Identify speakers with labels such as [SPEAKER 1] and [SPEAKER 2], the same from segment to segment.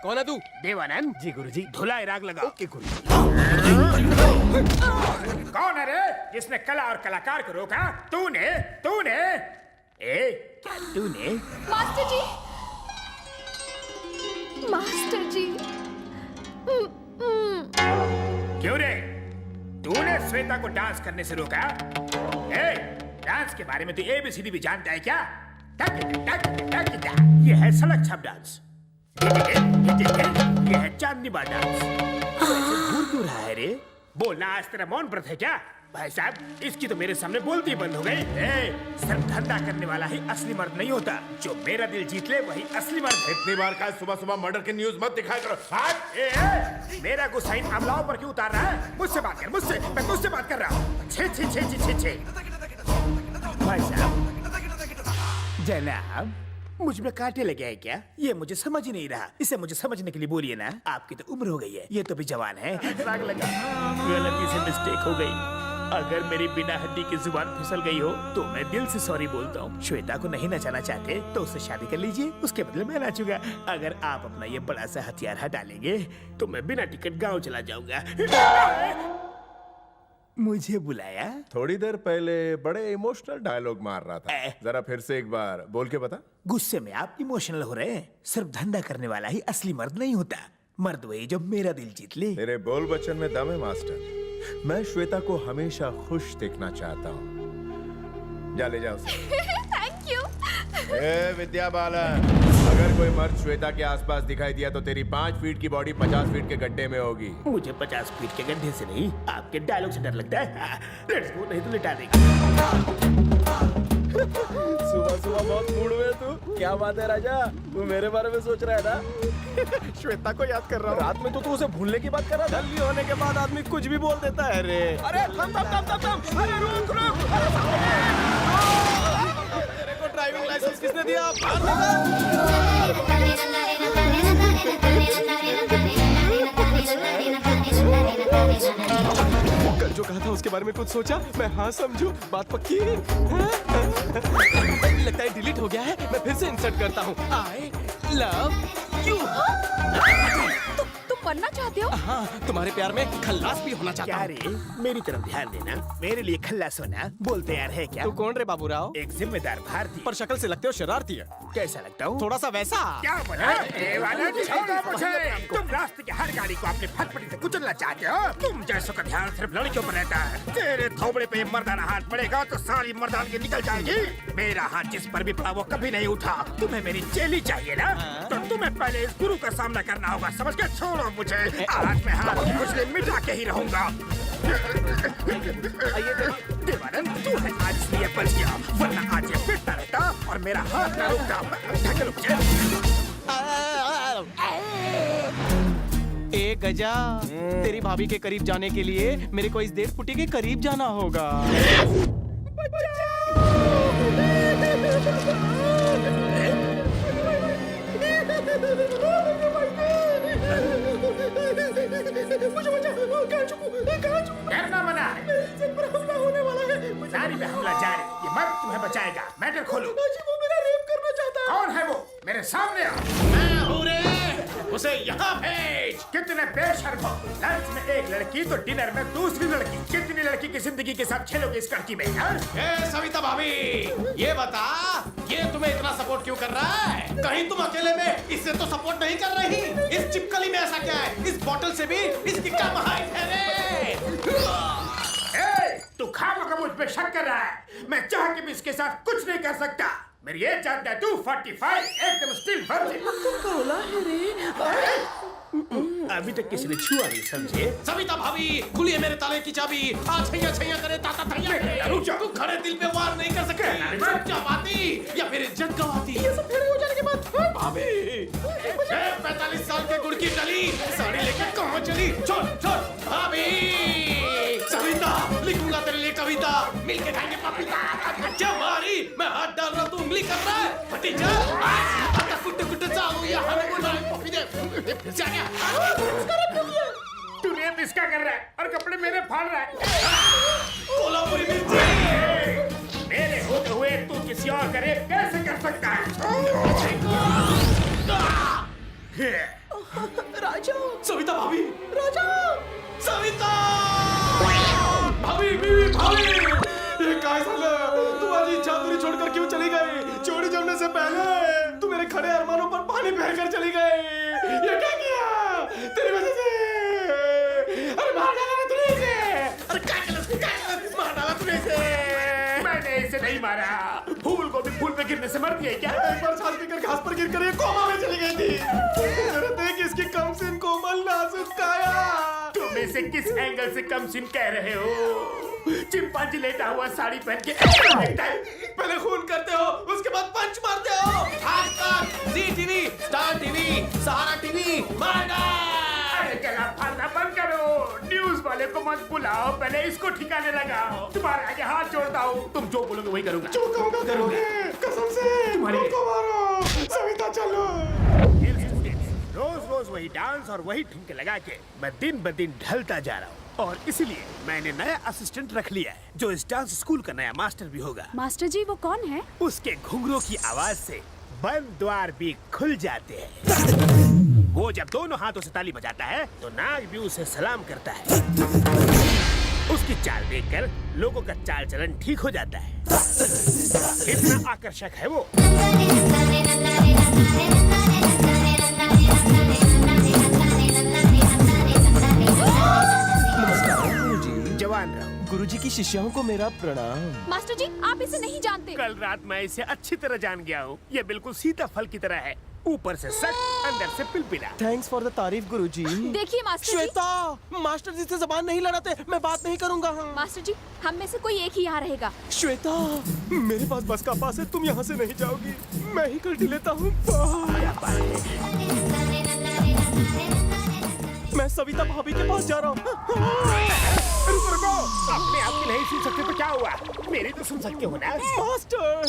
[SPEAKER 1] कौन है तू?
[SPEAKER 2] देवानंद।
[SPEAKER 3] जी गुरुजी।
[SPEAKER 2] धुलाई राग लगा।
[SPEAKER 3] ओके गुरुजी।
[SPEAKER 2] कौन है रे जिसने कला और कलाकार को रोका? तूने तूने क्या तूने?
[SPEAKER 4] मास्टर जी, मास्टर जी।
[SPEAKER 2] क्यों रे? तूने श्वेता को डांस करने से रोका? डांस के बारे में तू ABCD भी जानता है क्या? ये है सड़क छाप डांस, ये है चांदनी बार डांस। भूल क्यों रहा है रे? बोलना आज तेरा मौन व्रत है क्या? भाई साहब, इसकी तो मेरे सामने बोलती ही बंद हो गई। सिर्फ धंधा करने वाला ही असली मर्द नहीं होता, जो मेरा दिल जीत ले वही असली मर्द है।
[SPEAKER 5] इतनी बार का सुबह सुबह मर्डर की न्यूज मत दिखाया करो।
[SPEAKER 2] मेरा गुस्सा इन अमलाओं पर क्यों उतार रहा है? मुझसे बात कर, मुझसे, मैं तुझसे बात कर रहा हूँ। छे छे छे छे छे छे। भाई साहब, जनाब, मुझ में कांटे लगे हैं क्या? ये मुझे समझ ही नहीं रहा। इसे मुझे समझने के लिए बोलिए ना। आपकी तो उम्र हो गई है, ये तो भी जवान है। राग लगा, गलती से मिस्टेक हो गई। अगर मेरी बिना हड्डी की जुबान फिसल गई हो तो मैं दिल से सॉरी बोलता हूँ। श्वेता को नहीं नचाना चाहते तो उससे शादी कर लीजिए, उसके बदले मैं नाचूंगा। अगर आप अपना ये बड़ा सा हथियार हटा लेंगे तो मैं बिना टिकट गाँव चला जाऊंगा। मुझे बुलाया?
[SPEAKER 5] थोड़ी देर पहले बड़े इमोशनल डायलॉग मार रहा था। जरा फिर से एक बार बोल के बता।
[SPEAKER 2] गुस्से में आप इमोशनल हो रहे हैं। सिर्फ धंधा करने वाला ही असली मर्द नहीं होता। मर्द वही जो मेरा दिल जीत ले।
[SPEAKER 5] तेरे बोल बच्चन में दम है मास्टर। मैं श्वेता को हमेशा खुश देखना चाहता हूँ। जा ले जाओ।
[SPEAKER 4] Thank you.
[SPEAKER 5] विद्या बालन, अगर कोई मर्द श्वेता के आसपास दिखाई दिया तो तेरी 5 फीट की बॉडी 50 फीट के गड्ढे में होगी।
[SPEAKER 2] मुझे 50 फीट के गड्ढे से नहीं, आपके डायलॉग से डर लगता है। लेट्स गो, नहीं तो लिटा देगा।
[SPEAKER 3] सुबह सुबह बहुत मूड में तू। क्या बात है राजा, तू मेरे बारे में सोच रहा है ना? श्वेता को याद कर रहा हूँ। रात में तो तू उसे भूलने की बात कर रहा था। जल्दी होने के बाद आदमी कुछ भी बोल देता है रे। अरे थम थम थम थम थम, अरे रुक रुक। तेरे को ड्राइविंग लाइसेंस किसने दिया? कल जो कहा था उसके बारे में कुछ सोचा? मैं हाँ समझू, बात पक्की है। लगता है डिलीट हो गया है। मैं फिर से इंसर्ट करता हूँ। I love you.
[SPEAKER 4] तुम बनना चाहते हो?
[SPEAKER 3] हाँ, तुम्हारे प्यार में खल्लास भी होना चाहता हूँ।
[SPEAKER 2] क्या रे? मेरी तरफ ध्यान देना। मेरे लिए खल्लास होना बोलते यार है क्या?
[SPEAKER 3] तू कौन रे बाबूराव?
[SPEAKER 2] एक जिम्मेदार भारतीय।
[SPEAKER 3] पर शक्ल से लगते हो शरारती है।
[SPEAKER 2] कैसा लगता हूँ?
[SPEAKER 3] थोड़ा सा वैसा।
[SPEAKER 2] क्या बोला? छोड़ो मुझे। तुम रास्ते की हर गाड़ी को अपने फटफटी से कुचलना चाहते हो? तुम जैसों का ध्यान सिर्फ लड़कियों पर रहता है। तेरे थोबड़े पे मर्दाना हाथ पड़ेगा तो सारी मर्दानगी निकल जाएगी। मेरा हाथ जिस पर भी पड़ा वो कभी नहीं उठा। तुम्हें मेरी चेली चाहिए ना? तो तुम्हें पहले इस गुरु का सामना करना होगा, समझ के? छोड़ो मुझे, आज मैं हाथ की खुजली मिटा के ही रहूंगा। देवानंद, तू है आज इसलिए बच गया, वरना आज ये पिटता रहता और मेरा हाथ न रुकता। ढकेलो मुझे।
[SPEAKER 3] ए गजा, तेरी भाभी के करीब जाने के लिए मेरे को इस 1.5 फुटी के करीब जाना होगा।
[SPEAKER 2] डरना मना है। नारी पे हमला जारी। ये मर्द तुम्हें बचाएगा। मैटर खोलो। वो मेरा रेप करना चाहता है। कौन है वो? मेरे सामने आओ।
[SPEAKER 1] मैं हूँ रे, उसे यहाँ भेज।
[SPEAKER 2] कितने बेशर्म हो। लंच में एक लड़की तो डिनर में दूसरी लड़की। कितनी लड़की की जिंदगी के साथ खेलोगे इस लड़की में?
[SPEAKER 1] सविता भाभी, ये बता, ये तुम्हें इतना सपोर्ट क्यों कर रहा है? कहीं तुम अकेले में इससे तो सपोर्ट नहीं कर रही? इस चिपकली में ऐसा क्या है? इस बोतल से भी इसकी कम हाइट है रे।
[SPEAKER 2] तू खामखा मुझ पे शक कर रहा है। मैं चाह के भी इसके साथ कुछ नहीं कर सकता। मेरी एज जानता है तू? 45, एकदम स्टिल वर्जिन। अभी तक किसी ने छुआ नहीं, समझे?
[SPEAKER 1] सविता भाभी, खुलिए मेरे ताले की चाबी। आज छैया छैया करे ताता थैया। तू खड़े दिल पे वार नहीं कर सकते। जाती या फिर इज्जत गवाती। ये सब फेरे हो जाने के बाद भाभी 45 साल के गुड़ की डली साड़ी लेकर कहाँ चली? छोड़ छोड़ भाभी। सविता, लिखूंगा तेरे लिए कविता, मिलके खाएंगे पपीता। अच्छा मारी, मैं हाथ डाल रहा हूँ, तू उंगली कर रहा है। भतीजा, आता कुट्टे कुट्टे चालू या हमें बोल रहा है पपी दे। फिर से आ गया।
[SPEAKER 2] तू रेप इसका कर रहा है और कपड़े मेरे फाड़ रहा है।
[SPEAKER 1] कोल्हापुरी मिर्ची।
[SPEAKER 2] मेरे होते हुए तू किसी और का रेप कैसे कर सकता है?
[SPEAKER 3] राजा
[SPEAKER 1] सविता भाभी, राजा, सविता भाभी, बीवी भाभी, ये काय झालं? तू माझी इच्छा पूरी छोड़कर क्यों चली गई? चोरी जमने से पहले तू मेरे खड़े अरमानों पर पानी फेरकर चली गई। ये क्या किया? तेरी वजह से। अरे मार डाला ना तूने इसे। अरे मार डाला तूने इसे।
[SPEAKER 2] मैंने इसे नहीं मारा। फूल को भी फूल पे गिरने से मरती है क्या?
[SPEAKER 1] एक बार सांस पीकर घास पर गिरकर ये कोमा में चली गई थी। अरे देख इसकी कमसिन कोमल नाजुक काया।
[SPEAKER 2] तुम इसे किस एंगल से कम सिन कह रहे हो? चिंपांजी लेटा हुआ साड़ी पहन के
[SPEAKER 1] पहले खून करते हो, उसके बाद पंच मारते हो। आज जी टीवी, स्टार टीवी, सहारा टीवी,
[SPEAKER 2] अरे चला फालना बंद करो। न्यूज़ वाले को मत बुलाओ, पहले इसको ठिकाने लगाओ। तुम्हारे आगे हाथ जोड़ता हूँ, तुम जो बोलोगे वही करूँगा।
[SPEAKER 1] जो कहूँगा करोगे, कसम से।
[SPEAKER 2] तुम्हारी
[SPEAKER 1] को मारो, सविता चलो।
[SPEAKER 2] रोज रोज वही डांस और वही ठुमके लगा के मैं दिन ब दिन ढलता जा रहा हूँ, और इसलिए मैंने नया असिस्टेंट रख लिया है, जो इस डांस स्कूल का नया मास्टर भी होगा।
[SPEAKER 4] मास्टर जी वो कौन है?
[SPEAKER 2] उसके घुंघरू की आवाज से बंद द्वार भी खुल जाते हैं। वो जब दोनों हाथों से ताली बजाता है तो नाग भी उसे सलाम करता है। उसकी चाल देखकर लोगों का चाल चलन ठीक हो जाता है। इतना आकर्षक है वो। जवान रहो।
[SPEAKER 3] गुरुजी की शिष्यों को मेरा प्रणाम।
[SPEAKER 4] मास्टर जी आप इसे नहीं जानते।
[SPEAKER 2] कल रात मैं इसे अच्छी तरह जान गया हूँ। ये बिल्कुल सीताफल की तरह है, ऊपर से सख्त, अंदर से पिलपिला।
[SPEAKER 3] थैंक्स फॉर द तारीफ गुरुजी।
[SPEAKER 4] देखिए मास्टर जी।
[SPEAKER 3] श्वेता, मास्टर जी से जबान नहीं लड़ाते, मैं बात नहीं करूंगा।
[SPEAKER 4] मास्टर जी हम में से कोई एक ही यहाँ रहेगा।
[SPEAKER 3] श्वेता, मेरे पास बस का पास है, तुम यहाँ से नहीं जाओगी। मैं ही कल्टी लेता हूँ। मैं सविता भाभी के पास जा रहा हूँ।
[SPEAKER 2] अपने आप की नहीं सुन सकते तो क्या हुआ? मेरी तो सुन सकते हो ना।
[SPEAKER 3] मास्टर,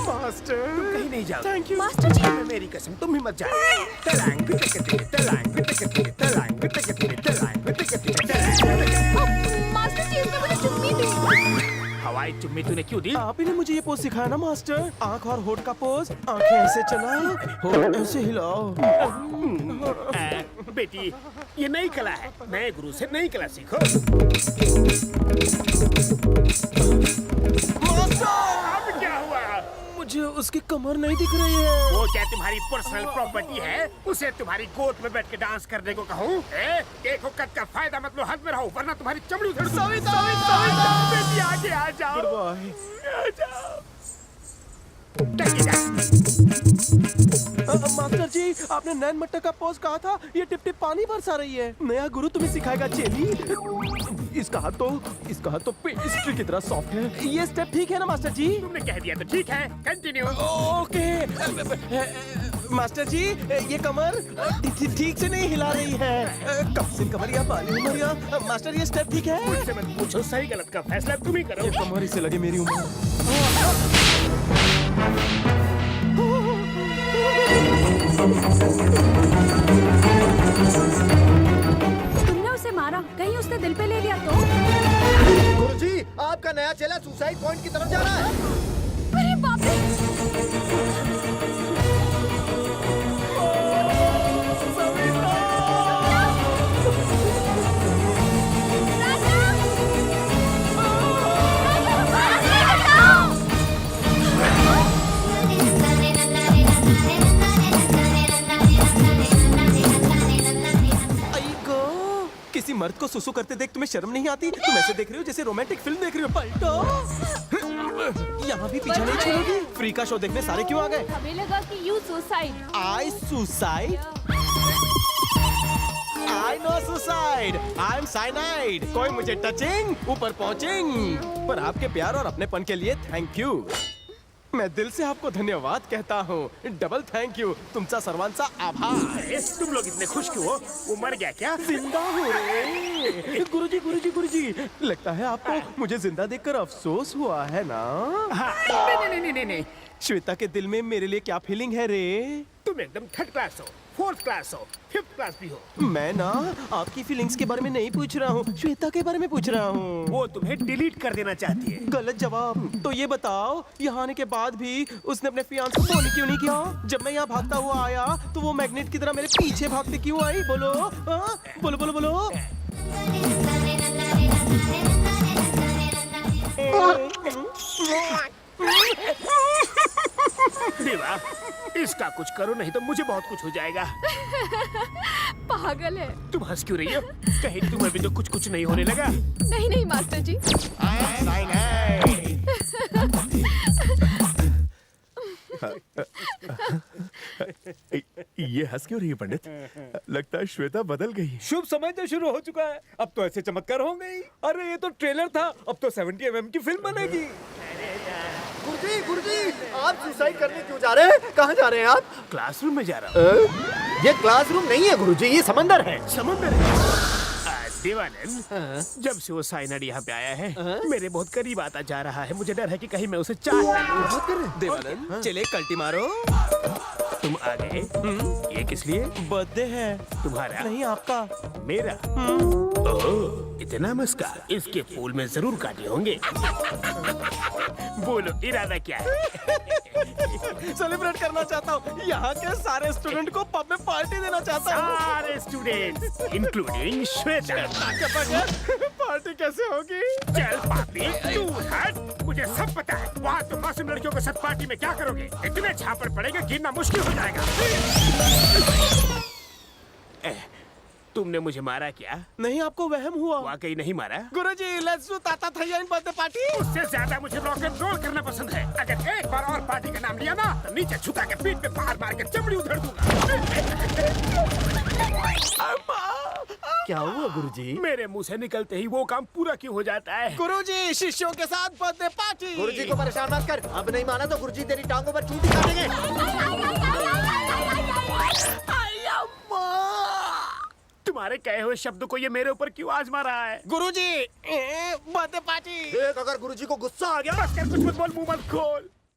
[SPEAKER 3] मास्टर,
[SPEAKER 2] तुम कहीं नहीं जाओ।
[SPEAKER 3] Thank you.
[SPEAKER 4] मास्टर जी
[SPEAKER 2] मेरी कसम, तुम ही मत जाओ। तलांग बिटकते, तलांग बिटकते, तलांग बिटकते, तलांग बिटकते, तलांग।
[SPEAKER 4] मास्टर जी उसने मुझे चुम्मी दी।
[SPEAKER 2] हवाई चुम्मी तूने क्यों दी?
[SPEAKER 3] आप ही ने मुझे ये पोज सिखाया ना मास्टर। आंख और होठ का पोज, आंखें ऐसे चला, होठ ऐसे हिलाओ।
[SPEAKER 2] बेटी, ये नई कला है, नए गुरु से नई कला सीखो।
[SPEAKER 3] मास्टर,
[SPEAKER 2] अब क्या हुआ?
[SPEAKER 3] मुझे उसकी कमर नहीं दिख रही है।
[SPEAKER 2] वो क्या तुम्हारी पर्सनल प्रॉपर्टी है? उसे तुम्हारी गोद में बैठ के डांस करने को कहूँ? देखो कद का फायदा मत लो, हद में रहो, वरना तुम्हारी चमड़ी उधड़ दूँ। बेटी आगे आ जाओ।
[SPEAKER 3] Good bye.
[SPEAKER 2] आ जाओ।
[SPEAKER 3] मास्टर जी, आपने नैन मट्टा का पोज कहा था, ये टिप टिप पानी बरसा रही है। नया गुरु तुम्हें सिखाएगा चेली। इसका हाथ तो पेस्ट्री की तरह सॉफ्ट है। ये स्टेप ठीक है ना मास्टर जी?
[SPEAKER 2] तुमने कह दिया तो ठीक है, कंटिन्यू।
[SPEAKER 3] ओके। मास्टर जी, ये कमर ठीक से नहीं हिला रही है। कब से कमर या बाली उमर या मास्टर, ये स्टेप ठीक है?
[SPEAKER 2] मुझसे मत पूछो, सही गलत का फैसला तुम ही करो।
[SPEAKER 3] ये कमर इससे लगे मेरी उम्र।
[SPEAKER 4] तुमने उसे मारा, कहीं उसने दिल पे ले लिया तो?
[SPEAKER 6] गुरुजी, आपका नया चेला सुसाइड पॉइंट की तरफ जा रहा है।
[SPEAKER 4] अरे बाप रे!
[SPEAKER 3] किसी मर्द को सुसु करते देख तुम्हें शर्म नहीं आती? तुम ऐसे देख रही हो जैसे रोमांटिक फिल्म देख रही हो। पलटो, यहाँ भी पीछे नहीं छोड़ोगी। फ्री का शो देखने सारे क्यों आ गए?
[SPEAKER 4] हमें लगा कि you suicide.
[SPEAKER 3] I suicide? I know suicide, I am cyanide. कोई मुझे टचिंग, ऊपर पहुंचिंग। पर आपके प्यार और अपनेपन के लिए थैंक यू। मैं दिल से आपको धन्यवाद कहता हूँ। डबल थैंक यू, तुमचा सर्वांचा आभार।
[SPEAKER 2] अरे, तुम लोग इतने खुश क्यों हो? वो मर गया क्या?
[SPEAKER 3] जिंदा हो रे। गुरुजी, लगता है आपको मुझे जिंदा देखकर अफसोस हुआ है ना?
[SPEAKER 2] हाँ, नहीं।
[SPEAKER 3] श्वेता के दिल में मेरे लिए क्या फीलिंग है रे?
[SPEAKER 2] तुम एकदम थर्ड क्लास हो। फोर्थ क्लास हो, फिफ्थ क्लास भी हो।
[SPEAKER 3] मैं ना आपकी फीलिंग्स के बारे में नहीं पूछ रहा हूँ, श्वेता के बारे में पूछ रहा हूँ।
[SPEAKER 2] वो तुम्हें डिलीट कर देना चाहती है।
[SPEAKER 3] गलत जवाब। तो ये बताओ, यहाँ आने के बाद भी उसने अपने फियांस को फोन क्यों नहीं किया? जब मैं यहाँ भागता हुआ आया तो वो मैग्नेट की तरह मेरे पीछे भागते क्यों आई? बोलो हाँ? बोलो बोलो बोलो।
[SPEAKER 2] देवा, इसका कुछ करो नहीं तो मुझे बहुत कुछ हो जाएगा।
[SPEAKER 4] पागल है।
[SPEAKER 2] तुम हंस क्यों रही हो? कहीं तुम्हें भी तो कुछ कुछ नहीं होने लगा?
[SPEAKER 4] नहीं नहीं मास्टर जी।
[SPEAKER 5] ये हंस क्यों रही है पंडित? लगता है श्वेता बदल गई।
[SPEAKER 7] शुभ समय तो शुरू हो चुका है, अब तो ऐसे चमत्कार होंगे ही। अरे ये तो ट्रेलर था, अब तो 70 mm की फिल्म बनेगी।
[SPEAKER 6] गुरुजी, आप सुसाइड करने क्यों जा रहे हैं? कहाँ जा रहे हैं आप?
[SPEAKER 2] क्लासरूम में जा रहा हूँ।
[SPEAKER 6] ये क्लासरूम नहीं है गुरुजी, ये समंदर है।
[SPEAKER 2] समुंदर है। देवानंद, जब से वो साइनड यहाँ पे आया है, मेरे बहुत करीब आता जा रहा है। मुझे डर है कि कहीं मैं उसे चाट ना लूं।
[SPEAKER 3] देवानंद, चले कल्टी मारो।
[SPEAKER 2] तुम आ गए? ये किस लिए?
[SPEAKER 3] बर्थडे है।
[SPEAKER 2] तुम्हारा?
[SPEAKER 3] नहीं, आपका।
[SPEAKER 2] मेरा? ओह, इतना मस्का। इसके फूल में जरूर काटे होंगे। बोलो, इरादा क्या है?
[SPEAKER 3] सेलिब्रेट करना चाहता हूँ। यहाँ के सारे स्टूडेंट को पब में पार्टी देना चाहता हूँ।
[SPEAKER 2] सारे स्टूडेंट्स, इंक्लूडिंग श्वेता।
[SPEAKER 3] पार्टी कैसे होगी?
[SPEAKER 2] चल पापी, तू हट। मुझे सब पता है। वहाँ तुम मासूम लड़कियों के साथ पार्टी में क्या करोगे? इतने झापड़ पड़ेगा, गिरना मुश्किल हो जाएगा। तुमने मुझे मारा क्या?
[SPEAKER 3] नहीं, आपको वहम हुआ।
[SPEAKER 2] वाकई नहीं मारा?
[SPEAKER 3] गुरुजी, लेट्स डू ताता थैया बर्थडे पार्टी।
[SPEAKER 2] उससे ज्यादा मुझे रॉक एंड रोल करना पसंद है। अगर एक बार और पार्टी का नाम लिया ना, तो नीचे झुका के पीठ पे पहाड़ मार के चमड़ी उधेड़ दूंगा।
[SPEAKER 6] क्या हुआ गुरुजी?
[SPEAKER 2] मेरे मुंह से निकलते ही वो काम पूरा क्यों हो जाता है?
[SPEAKER 3] गुरुजी, शिष्यों के साथ बर्थडे पार्टी।
[SPEAKER 6] गुरुजी को परेशान मत कर। अब नहीं माना तो गुरुजी तेरी टांगों पर चूटी काटेंगे।
[SPEAKER 2] तुम्हारे कहे हुए शब्द को ये मेरे ऊपर क्यों आजमा रहा है?
[SPEAKER 3] गुरुजी, बर्थडे पार्टी।
[SPEAKER 6] देख, अगर गुरुजी को गुस्सा आ गया।
[SPEAKER 2] बस कर, कुछ मत बोल, मुंह मत खोल।